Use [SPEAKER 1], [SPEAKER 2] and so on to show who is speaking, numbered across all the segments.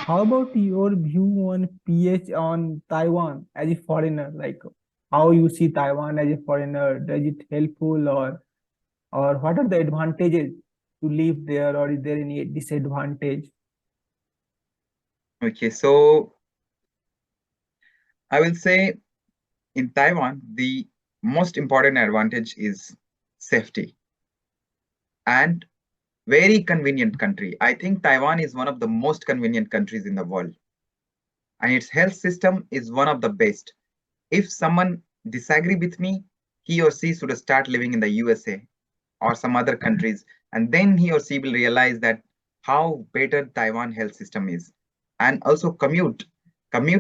[SPEAKER 1] how about your view on on Taiwan as a foreigner? Like how you see Taiwan as a foreigner? Does it helpful or what are the advantages to live there, or is there any disadvantage?
[SPEAKER 2] Okay, so I will say in Taiwan, the most important advantage is safety and very convenient country. I think Taiwan is one of the most convenient countries in the world, and its health system is one of the best. If someone disagree with me, he or she should start living in the USA or some other countries, and then he or she will realize that how better Taiwan health system is. And also commute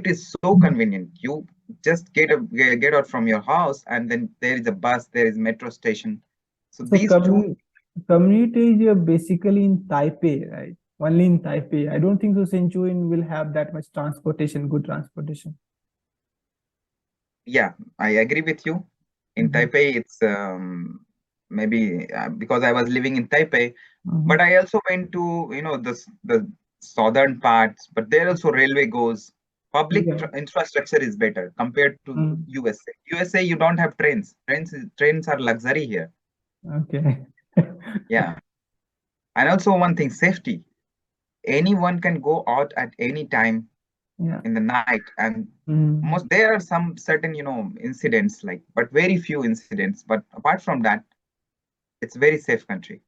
[SPEAKER 2] is so convenient. You just get out from your house, and then there is a bus, there is metro station. So
[SPEAKER 1] So
[SPEAKER 2] these two,
[SPEAKER 1] community is basically in Taipei, right? Only in Taipei. I don't think so. Sichuan will have that much transportation, good transportation.
[SPEAKER 2] yeah, I agree with you. In
[SPEAKER 1] Mhm.
[SPEAKER 2] Taipei, it's maybe because I was living in Taipei, but
[SPEAKER 1] Mhm.
[SPEAKER 2] I also went to the southern parts. But there also railway goes. Public
[SPEAKER 1] Yeah.
[SPEAKER 2] infrastructure is better compared to
[SPEAKER 1] Mm.
[SPEAKER 2] USA. USA, you don't have trains. Trains are luxury here.
[SPEAKER 1] Okay.
[SPEAKER 2] Yeah, and also one thing, safety. Anyone can go out at any time
[SPEAKER 1] Yeah.
[SPEAKER 2] in the night, and
[SPEAKER 1] Mm.
[SPEAKER 2] most there are some certain incidents like, but very few incidents. But apart from that, it's very safe country.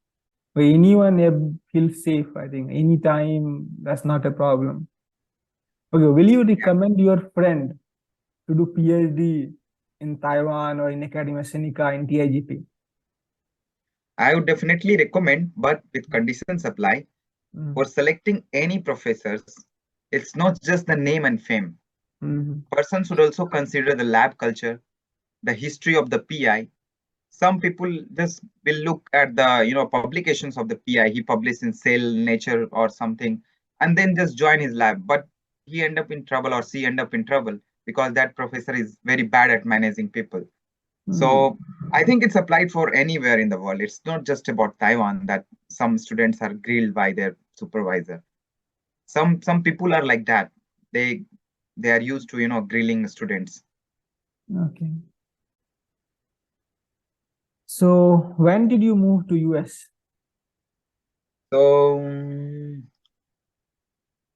[SPEAKER 1] So anyone feels safe, I think. Anytime, that's not a problem. Okay, will you
[SPEAKER 2] Yeah,
[SPEAKER 1] recommend your friend to do PhD in Taiwan or in Academia Sinica in TIGP?
[SPEAKER 2] I would definitely recommend, but with conditions apply. For
[SPEAKER 1] Mm.
[SPEAKER 2] selecting any professors, it's not just the name and fame.
[SPEAKER 1] Mm.
[SPEAKER 2] Person should also consider the lab culture, the history of the PI. Some people just will look at the publications of the PI he published in Cell, Nature, or something, and then just join his lab. But he end up in trouble or she end up in trouble because that professor is very bad at managing people.
[SPEAKER 1] Mm.
[SPEAKER 2] So I think it's applied for anywhere in the world. It's not just about Taiwan that some students are grilled by their supervisor. Some people are like that. They are used to grilling students.
[SPEAKER 1] Okay. So when did you move to US?
[SPEAKER 2] So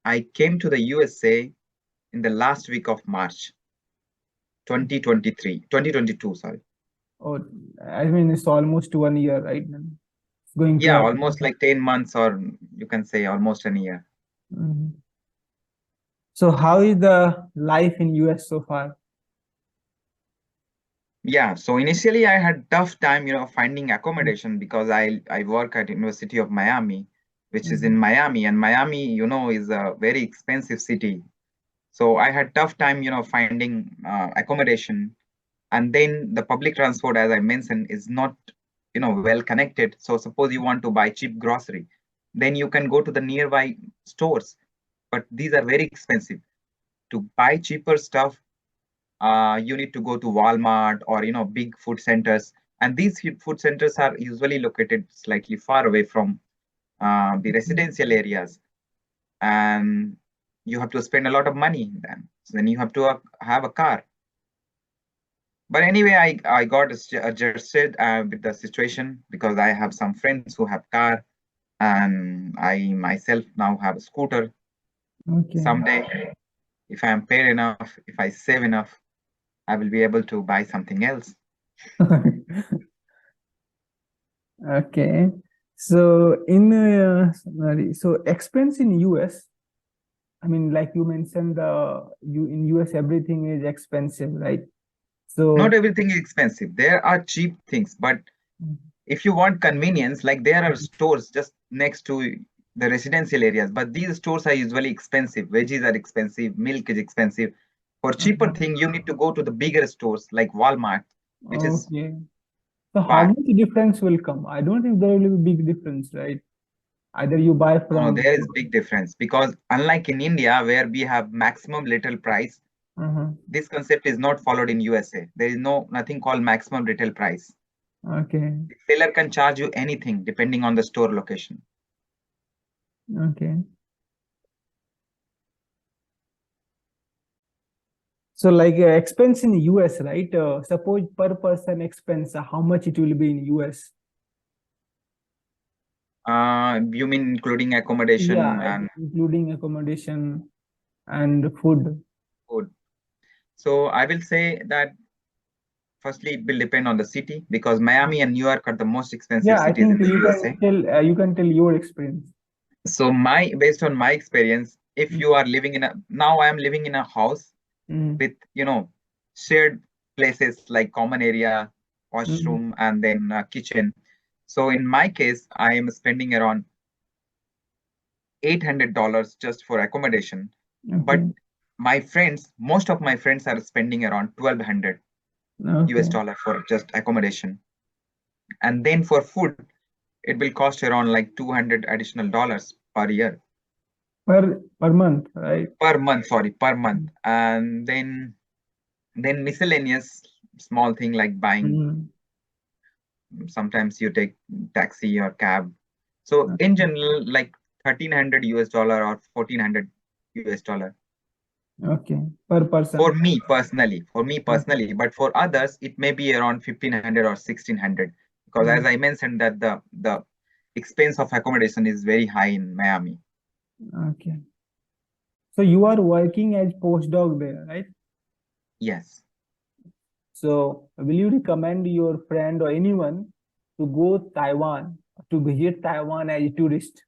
[SPEAKER 2] I came to the USA in the last week of March 2023, 2022, sorry.
[SPEAKER 1] Or I mean, it's almost 1 year, right? It's going to
[SPEAKER 2] Yeah,
[SPEAKER 1] happen.
[SPEAKER 2] almost like 10 months, or you can say almost a year.
[SPEAKER 1] Mhm. So how is the life in US so far?
[SPEAKER 2] Yeah, so initially I had tough time, finding accommodation because I work at University of Miami, which is in
[SPEAKER 1] Mhm.
[SPEAKER 2] Miami, and Miami, is a very expensive city. So I had tough time, finding accommodation, and then the public transport, as I mentioned, is not, well connected. So suppose you want to buy cheap grocery, then you can go to the nearby stores, but these are very expensive. To buy cheaper stuff, you need to go to Walmart or big food centers, and these food centers are usually located slightly far away from the residential areas, and you have to spend a lot of money then. So then you have to have a car. But anyway, I got adjusted with the situation because I have some friends who have car, and I myself now have a scooter.
[SPEAKER 1] Okay.
[SPEAKER 2] Someday, if I am paid enough, if I save enough, I will be able to buy something else.
[SPEAKER 1] Okay. So in sorry, so expense in US, I mean, like you mentioned, you in US everything is expensive, right?
[SPEAKER 2] Not
[SPEAKER 1] So
[SPEAKER 2] everything is expensive. There are cheap things, but if you want convenience, like there are stores just next to the residential areas, but these stores are usually expensive. Veggies are expensive, milk is expensive. For cheaper
[SPEAKER 1] okay.
[SPEAKER 2] thing, you need to go to the bigger stores like Walmart, which is
[SPEAKER 1] Okay. So how
[SPEAKER 2] far.
[SPEAKER 1] much difference will come? I don't think there will be big difference, right? Either you buy
[SPEAKER 2] No,
[SPEAKER 1] from.
[SPEAKER 2] there is big difference because unlike in India where we have maximum retail price,
[SPEAKER 1] Uh-huh.
[SPEAKER 2] this concept is not followed in USA. There is nothing called maximum retail price.
[SPEAKER 1] Okay.
[SPEAKER 2] The seller can charge you anything depending on the store location.
[SPEAKER 1] Okay. So like expense in US, right? Suppose per person expense, how much it will be in US?
[SPEAKER 2] You mean including accommodation
[SPEAKER 1] Yeah,
[SPEAKER 2] and
[SPEAKER 1] including accommodation and food.
[SPEAKER 2] food? So I will say that firstly, it will depend on the city because Miami and New York are the most expensive
[SPEAKER 1] Yeah, I
[SPEAKER 2] cities in
[SPEAKER 1] think
[SPEAKER 2] the USA.
[SPEAKER 1] you can tell your experience.
[SPEAKER 2] So based on my experience, if you are living in now I am living in a house
[SPEAKER 1] Mm,
[SPEAKER 2] with, shared places like common area,
[SPEAKER 1] mm,
[SPEAKER 2] washroom, and then kitchen. So in my case, I am spending around $800 just for accommodation. But
[SPEAKER 1] okay,
[SPEAKER 2] most of my friends are spending around 1,200 US
[SPEAKER 1] okay.
[SPEAKER 2] dollar for just accommodation. And then for food, it will cost around like 200 additional dollars per year,
[SPEAKER 1] Per month, right?
[SPEAKER 2] per month, sorry, per month.
[SPEAKER 1] Mm,
[SPEAKER 2] And then miscellaneous small thing like buying,
[SPEAKER 1] mm,
[SPEAKER 2] sometimes you take taxi or cab. So in
[SPEAKER 1] okay,
[SPEAKER 2] general, like 1,300 US dollar or 1,400 US dollar
[SPEAKER 1] okay, per
[SPEAKER 2] for
[SPEAKER 1] person.
[SPEAKER 2] me personally,
[SPEAKER 1] Okay.
[SPEAKER 2] but for others, it may be around 1,500 or 1,600 because as
[SPEAKER 1] Mm,
[SPEAKER 2] I mentioned that the expense of accommodation is very high in Miami.
[SPEAKER 1] okay. So you are working as postdoc there, right?
[SPEAKER 2] Yes.
[SPEAKER 1] So will you recommend your friend or anyone to go Taiwan, to visit Taiwan as a tourist?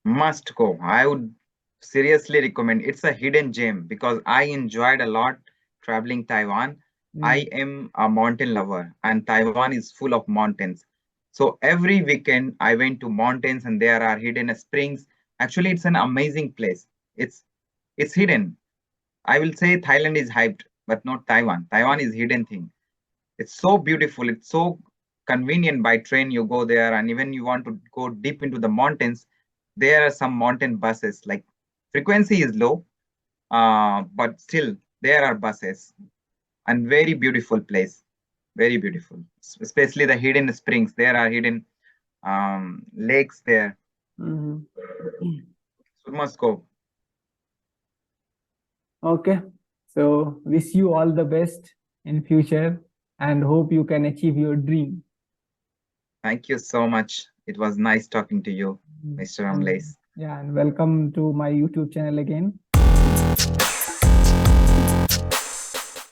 [SPEAKER 2] Must go. I would seriously recommend. It's a hidden gem because I enjoyed a lot traveling Taiwan. I
[SPEAKER 1] Mm,
[SPEAKER 2] am a mountain lover and Taiwan is full of mountains. So every weekend I went to mountains and there are hidden springs. Actually, it's an amazing place. It's hidden. I will say Thailand is hyped, but not Taiwan. Taiwan is hidden thing. It's so beautiful. It's so convenient by train. You go there, and even you want to go deep into the mountains, there are some mountain buses. Like frequency is low, but still there are buses and very beautiful place. Very beautiful, especially the hidden springs. There are hidden lakes there.
[SPEAKER 1] mhm.
[SPEAKER 2] So must go.
[SPEAKER 1] Okay. So wish you all the best in future and hope you can achieve your dream.
[SPEAKER 2] Thank you so much. It was nice talking to you,
[SPEAKER 1] Mm.
[SPEAKER 2] Mr.
[SPEAKER 1] And
[SPEAKER 2] Amlace.
[SPEAKER 1] yeah, and welcome to my YouTube channel again.